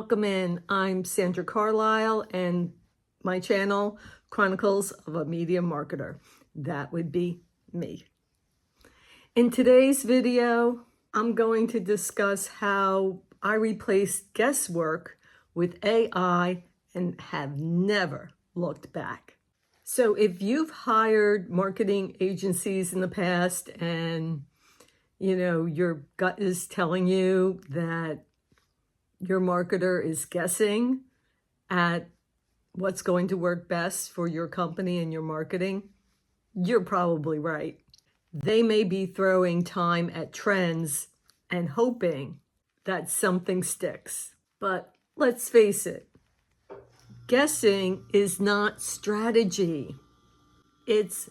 Welcome in. I'm Sandra Carlisle and my channel, Chronicles of a Media Marketer. That would be me. In today's video, I'm going to discuss how I replaced guesswork with AI and have never looked back. So if you've hired marketing agencies in the past and your gut is telling you that your marketer is guessing at what's going to work best for your company and your marketing, you're probably right. They may be throwing time at trends and hoping that something sticks. But let's face it, guessing is not strategy. It's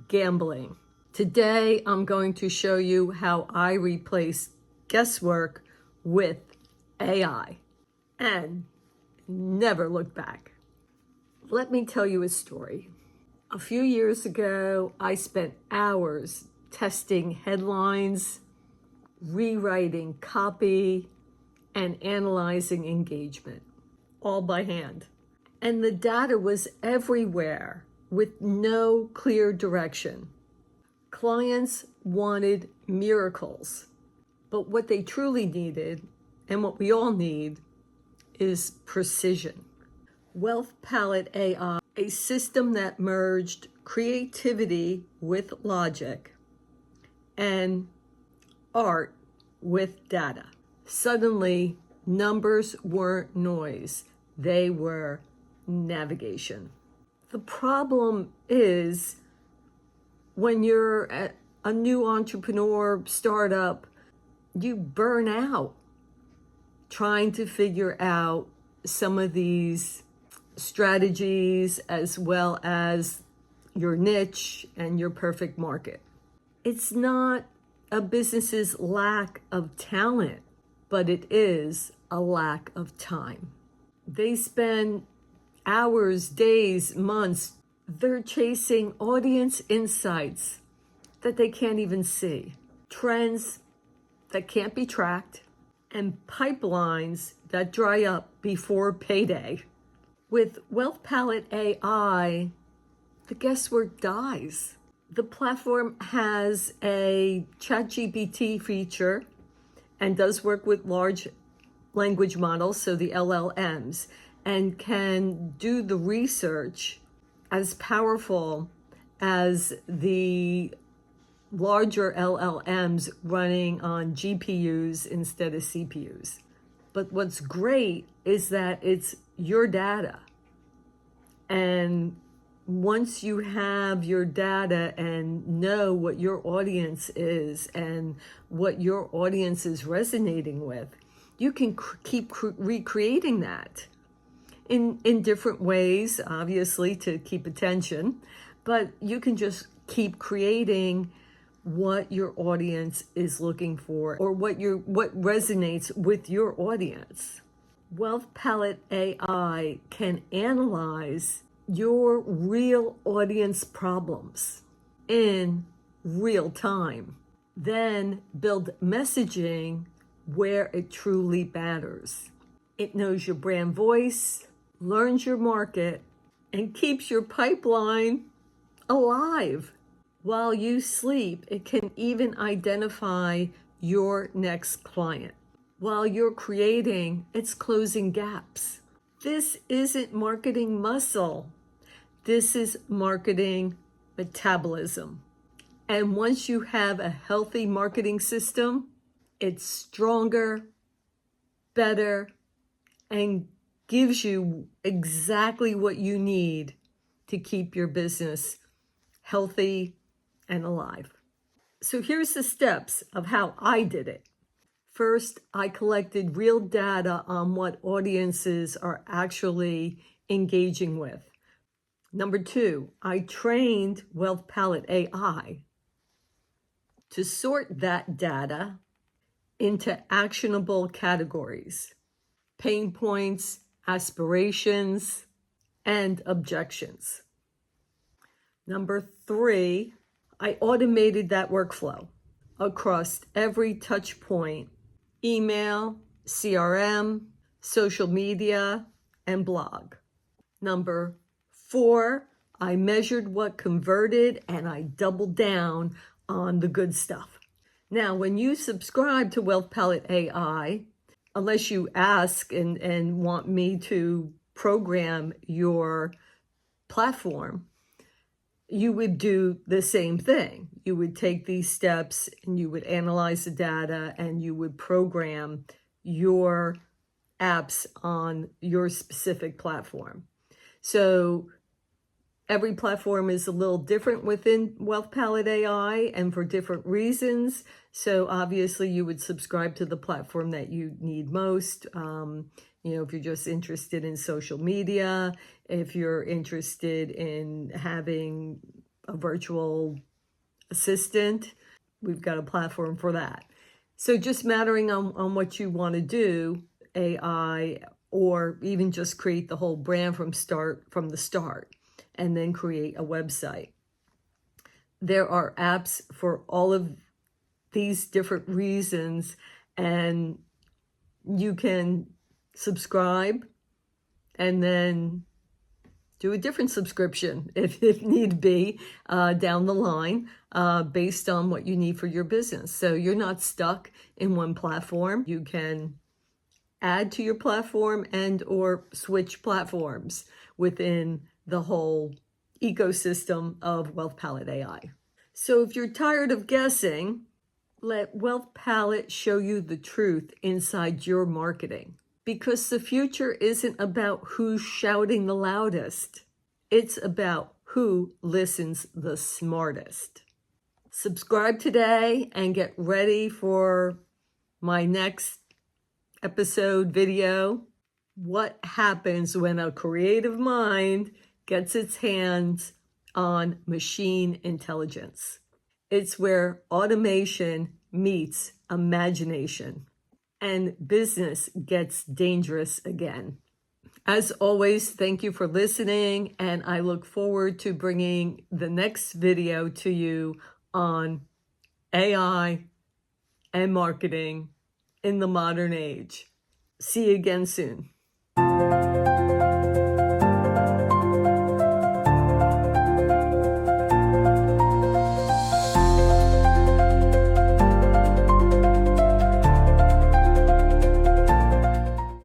gambling. Today, I'm going to show you how I replace guesswork with AI and never look back. Let me tell you a story. A few years ago, I spent hours testing headlines, rewriting copy, and analyzing engagement, all by hand. And the data was everywhere with no clear direction. Clients wanted miracles, but what they truly needed, and what we all need, is precision. Wealth Palette AI, a system that merged creativity with logic and art with data. Suddenly, numbers weren't noise, they were navigation. The problem is when you're a new entrepreneur startup, you burn out trying to figure out some of these strategies as well as your niche and your perfect market. It's not a business's lack of talent, but it is a lack of time. They spend hours, days, months, they're chasing audience insights that they can't even see, trends that can't be tracked, and pipelines that dry up before payday. With Wealth Palette AI, the guesswork dies. The platform has a ChatGPT feature and does work with large language models, so the LLMs, and can do the research as powerful as the larger LLMs running on GPUs instead of CPUs. But what's great is that it's your data. And once you have your data and know what your audience is and what your audience is resonating with, you can keep recreating that in different ways, obviously, to keep attention, but you can just keep creating what your audience is looking for or what resonates with your audience. Wealth Palette AI can analyze your real audience problems in real time, then build messaging where it truly matters. It knows your brand voice, learns your market, and keeps your pipeline alive. While you sleep, it can even identify your next client. While you're creating, it's closing gaps. This isn't marketing muscle. This is marketing metabolism. And once you have a healthy marketing system, it's stronger, better, and gives you exactly what you need to keep your business healthy and alive. So here's the steps of how I did it. First, I collected real data on what audiences are actually engaging with. Number two, I trained Wealth Palette AI to sort that data into actionable categories: pain points, aspirations, and objections. Number three, I automated that workflow across every touch point: email, CRM, social media, and blog. Number 4, I measured what converted and I doubled down on the good stuff. Now, when you subscribe to Wealth Palette AI, unless you ask and want me to program your platform, you would do the same thing. You would take these steps and you would analyze the data and you would program your apps on your specific platform. So every platform is a little different within Wealth Palette AI and for different reasons. So obviously you would subscribe to the platform that you need most. If you're just interested in social media, if you're interested in having a virtual assistant, we've got a platform for that. So just mattering on what you want to do, AI, or even just create the whole brand from the start, and then create a website. There are apps for all of these different reasons, and you can subscribe and then do a different subscription if need be down the line based on what you need for your business. So you're not stuck in one platform. You can add to your platform and or switch platforms within the whole ecosystem of Wealth Palette AI. So if you're tired of guessing, let Wealth Palette show you the truth inside your marketing. Because the future isn't about who's shouting the loudest. It's about who listens the smartest. Subscribe today and get ready for my next episode video. What happens when a creative mind gets its hands on machine intelligence? It's where automation meets imagination and business gets dangerous again. As always, thank you for listening, and I look forward to bringing the next video to you on AI and marketing in the modern age. See you again soon.